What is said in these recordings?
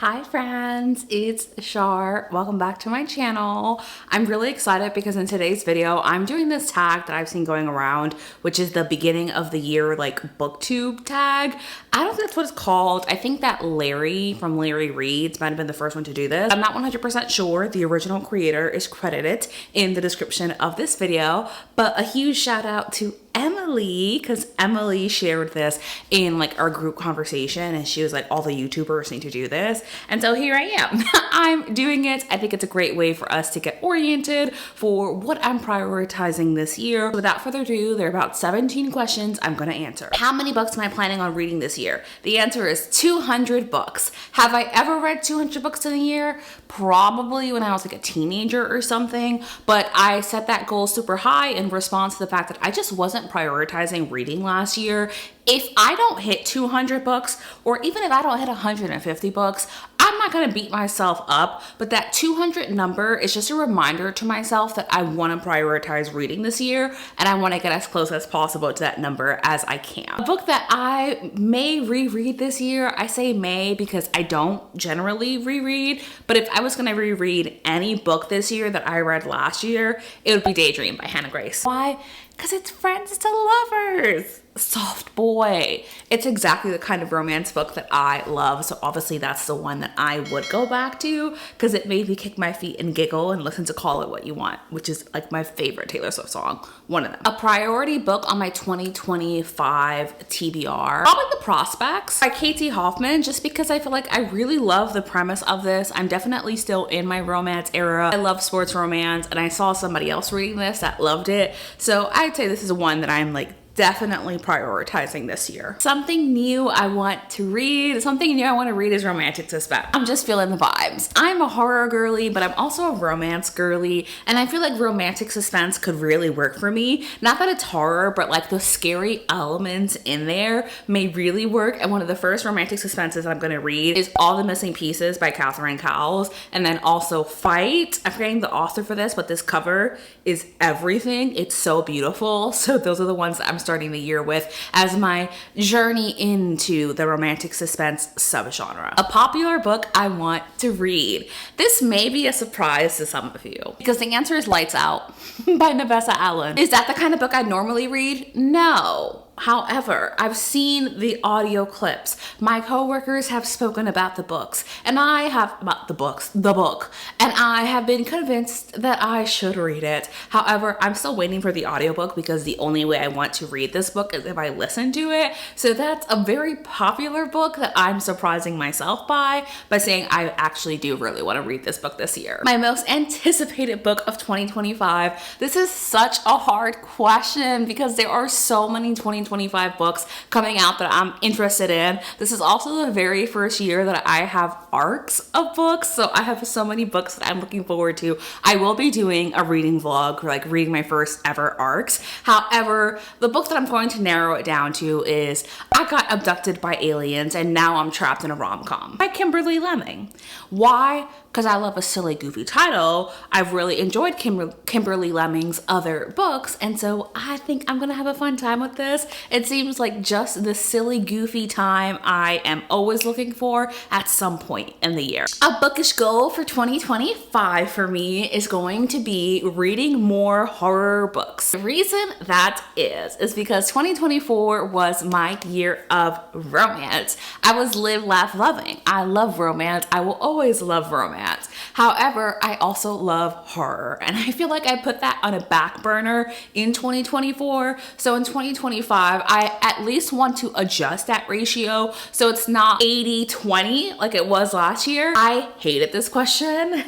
Hi friends, it's Shar. Welcome back to my channel. I'm really excited because in today's video, I'm doing this tag that I've seen going around, which is the beginning of the year like booktube tag. I don't think that's what it's called. I think that Larry from Larry Reads might have been the first one to do this. I'm not 100% sure. The original creator is credited in the description of this video, but a huge shout out to Emily, because Emily shared this in like our group conversation and she was like, all the YouTubers need to do this. And so here I am. I'm doing it. I think it's a great way for us to get oriented for what I'm prioritizing this year. Without further ado, there are about 17 questions I'm going to answer. How many books am I planning on reading this year? The answer is 200 books. Have I ever read 200 books in a year? Probably when I was like a teenager or something, but I set that goal super high in response to the fact that I just wasn't prioritizing reading last year. If I don't hit 200 books, or even if I don't hit 150 books, I'm not gonna beat myself up, but that 200 number is just a reminder to myself that I wanna prioritize reading this year, and I wanna get as close as possible to that number as I can. A book that I may reread this year, I say may because I don't generally reread, but if I was gonna reread any book this year that I read last year, it would be Daydream by Hannah Grace. Why? Because it's friends to lovers. Soft boy. It's exactly the kind of romance book that I love. So obviously that's the one that I would go back to because it made me kick my feet and giggle and listen to Call It What You Want, which is like my favorite Taylor Swift song. One of them. A priority book on my 2025 TBR. Probably The Prospects by Katie Hoffman, just because I feel like I really love the premise of this. I'm definitely still in my romance era. I love sports romance and I saw somebody else reading this that loved it. So I'd say this is one that I'm like definitely prioritizing this year. Something new I want to read is romantic suspense. I'm just feeling the vibes. I'm a horror girly, but I'm also a romance girly, and I feel like romantic suspense could really work for me. Not that it's horror, but like the scary elements in there may really work. And one of the first romantic suspenses I'm gonna read is All the Missing Pieces by Catherine Cowles, and then also Fight. I'm forgetting the author for this, but this cover is everything. It's so beautiful. So those are the ones that I'm starting the year with as my journey into the romantic suspense subgenre. A popular book I want to read. This may be a surprise to some of you because the answer is Lights Out by Navessa Allen. Is that the kind of book I normally read? No. However, I've seen the audio clips. My coworkers have spoken about the books, and I have the book, and I have been convinced that I should read it. However, I'm still waiting for the audiobook because the only way I want to read this book is if I listen to it. So that's a very popular book that I'm surprising myself by saying I actually do really want to read this book this year. My most anticipated book of 2025. This is such a hard question because there are so many 2025 books coming out that I'm interested in. This is also the very first year that I have arcs of books, so I have so many books that I'm looking forward to. I will be doing a reading vlog, like reading my first ever arcs. However, the book that I'm going to narrow it down to is I Got Abducted by Aliens and Now I'm Trapped in a Rom-Com by Kimberly Lemming. Why? Because I love a silly, goofy title. I've really enjoyed Kimberly Lemming's other books, and so I think I'm gonna have a fun time with this. It seems like just the silly, goofy time I am always looking for at some point in the year. A bookish goal for 2025 for me is going to be reading more horror books. The reason that is because 2024 was my year of romance. I was live, laugh, loving. I love romance. I will always love romance. However, I also love horror, and I feel like I put that on a back burner in 2024. So in 2025, I at least want to adjust that ratio so it's not 80-20 like it was last year. I hated this question.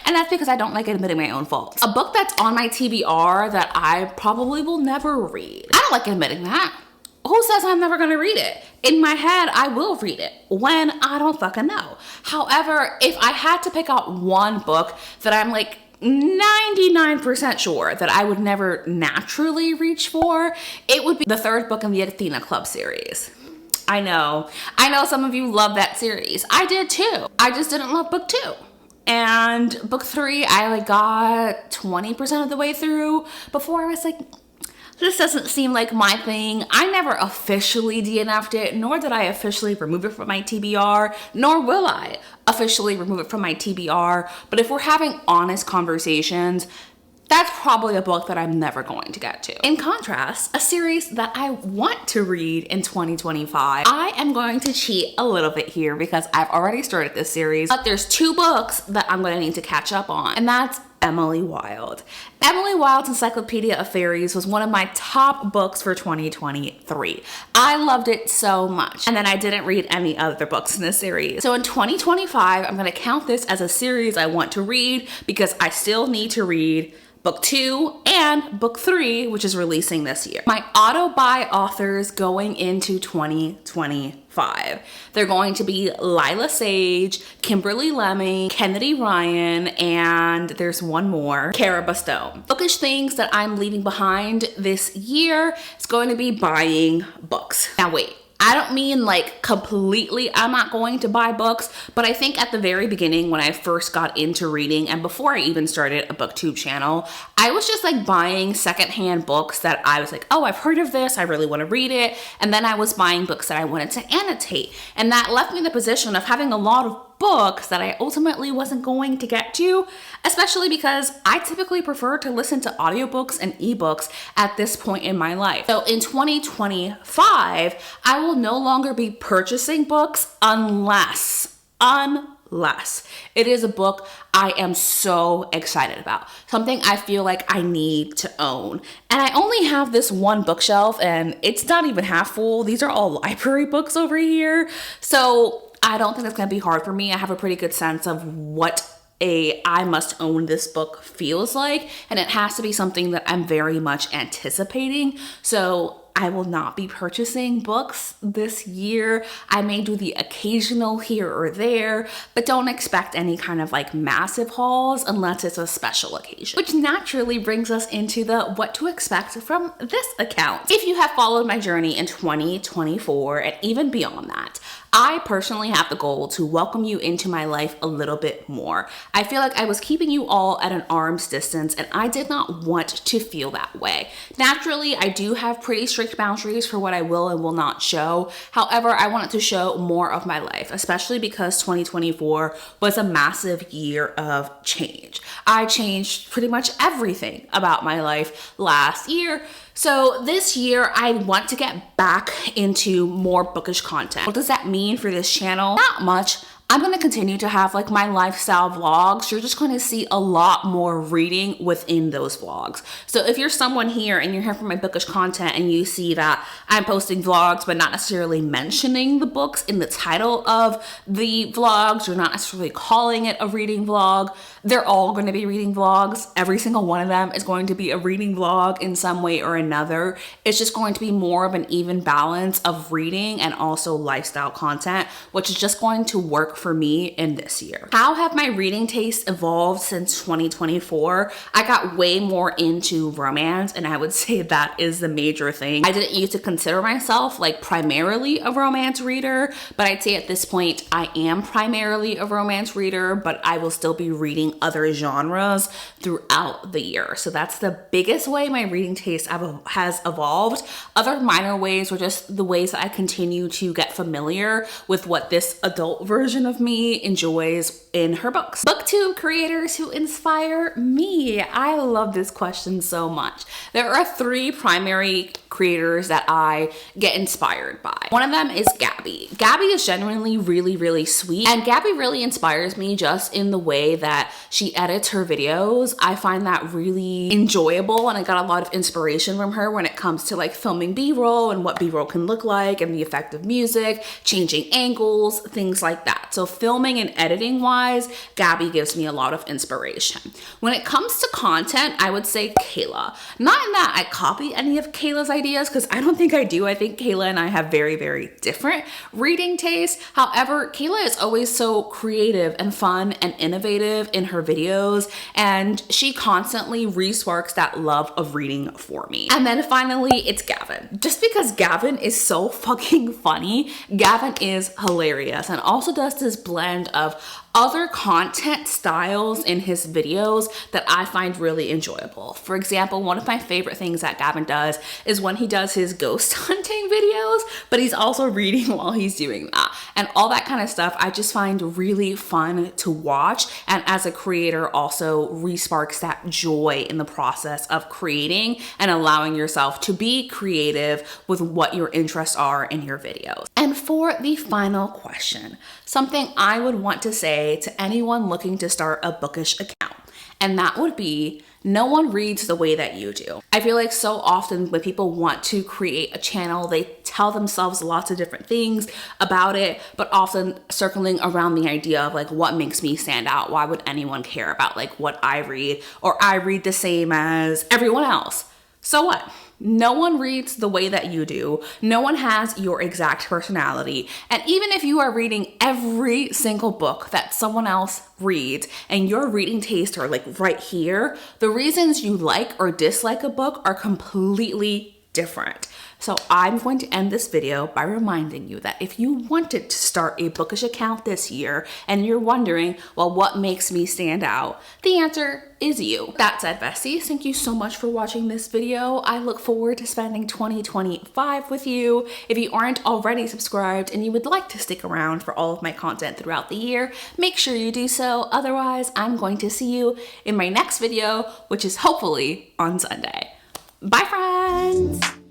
And that's because I don't like admitting my own faults. A book that's on my TBR that I probably will never read. I don't like admitting that. Who says I'm never gonna read it? In my head, I will read it. When? I don't fucking know. However, if I had to pick out one book that I'm like 99% sure that I would never naturally reach for, it would be the third book in the Athena Club series. I know some of you love that series. I did too. I just didn't love book 2. And book 3, I like got 20% of the way through before I was like, this doesn't seem like my thing. I never officially DNF'd it, nor did I officially remove it from my TBR, nor will I officially remove it from my TBR. But if we're having honest conversations, that's probably a book that I'm never going to get to. In contrast, a series that I want to read in 2025, I am going to cheat a little bit here because I've already started this series, but there's 2 books that I'm going to need to catch up on, and that's Emily Wilde. Emily Wilde's Encyclopedia of Fairies was one of my top books for 2023. I loved it so much. And then I didn't read any other books in this series. So in 2025, I'm going to count this as a series I want to read because I still need to read book 2 and book 3, which is releasing this year. My auto-buy authors going into 2025. They're going to be Lila Sage, Kimberly Lemming, Kennedy Ryan, and there's one more, Cara Bastone. Bookish things that I'm leaving behind this year is going to be buying books. Now wait. I don't mean like completely I'm not going to buy books, but I think at the very beginning when I first got into reading and before I even started a booktube channel, I was just like buying secondhand books that I was like, oh, I've heard of this, I really want to read it. And then I was buying books that I wanted to annotate. And that left me in the position of having a lot of books that I ultimately wasn't going to get to, especially because I typically prefer to listen to audiobooks and ebooks at this point in my life. So in 2025, I will no longer be purchasing books unless it is a book I am so excited about. Something I feel like I need to own. And I only have this one bookshelf and it's not even half full. These are all library books over here. So I don't think it's gonna be hard for me. I have a pretty good sense of what I must own this book feels like, and it has to be something that I'm very much anticipating. So I will not be purchasing books this year. I may do the occasional here or there, but don't expect any kind of like massive hauls unless it's a special occasion. Which naturally brings us into the what to expect from this account. If you have followed my journey in 2024 and even beyond that, I personally have the goal to welcome you into my life a little bit more. I feel like I was keeping you all at an arm's distance and I did not want to feel that way. Naturally, I do have pretty strict boundaries for what I will and will not show. However, I wanted to show more of my life, especially because 2024 was a massive year of change. I changed pretty much everything about my life last year. So this year, I want to get back into more bookish content. What does that mean for this channel? Not much. I'm going to continue to have like my lifestyle vlogs. You're just going to see a lot more reading within those vlogs. So if you're someone here and you're here for my bookish content and you see that I'm posting vlogs but not necessarily mentioning the books in the title of the vlogs, or not necessarily calling it a reading vlog, they're all going to be reading vlogs. Every single one of them is going to be a reading vlog in some way or another. It's just going to be more of an even balance of reading and also lifestyle content, which is just going to work for me in this year. How have my reading tastes evolved since 2024? I got way more into romance, and I would say that is the major thing. I didn't used to consider myself like primarily a romance reader, but I'd say at this point I am primarily a romance reader, but I will still be reading other genres throughout the year. So that's the biggest way my reading taste has evolved. Other minor ways were just the ways that I continue to get familiar with what this adult version of me enjoys in her books. Booktube creators who inspire me. I love this question so much. There are 3 primary creators that I get inspired by. One of them is Gabby. Gabby is genuinely really sweet, and Gabby really inspires me just in the way that she edits her videos. I find that really enjoyable, and I got a lot of inspiration from her when it comes to like filming B-roll and what B-roll can look like and the effect of music, changing angles, things like that. So filming and editing wise, Gabby gives me a lot of inspiration. When it comes to content, I would say Kayla. Not in that I copy any of Kayla's ideas, ideas because I don't think I do. I think Kayla and I have very, very different reading tastes. However, Kayla is always so creative and fun and innovative in her videos, and she constantly re-sparks that love of reading for me. And then finally, it's Gavin. Just because Gavin is so fucking funny, Gavin is hilarious and also does this blend of other content styles in his videos that I find really enjoyable. For example, one of my favorite things that Gavin does is when he does his ghost hunting videos, but he's also reading while he's doing that. And all that kind of stuff I just find really fun to watch, and as a creator also re-sparks that joy in the process of creating and allowing yourself to be creative with what your interests are in your videos. And for the final question, something I would want to say to anyone looking to start a bookish account, and that would be, no one reads the way that you do. I feel like so often when people want to create a channel, they tell themselves lots of different things about it, but often circling around the idea of like, what makes me stand out? Why would anyone care about like what I read? Or I read the same as everyone else. So what? No one reads the way that you do. No one has your exact personality. And even if you are reading every single book that someone else reads and your reading tastes are like right here, the reasons you like or dislike a book are completely different. So I'm going to end this video by reminding you that if you wanted to start a bookish account this year and you're wondering, well, what makes me stand out? The answer is you. That said, besties, thank you so much for watching this video. I look forward to spending 2025 with you. If you aren't already subscribed and you would like to stick around for all of my content throughout the year, make sure you do so. Otherwise, I'm going to see you in my next video, which is hopefully on Sunday. Bye, friends.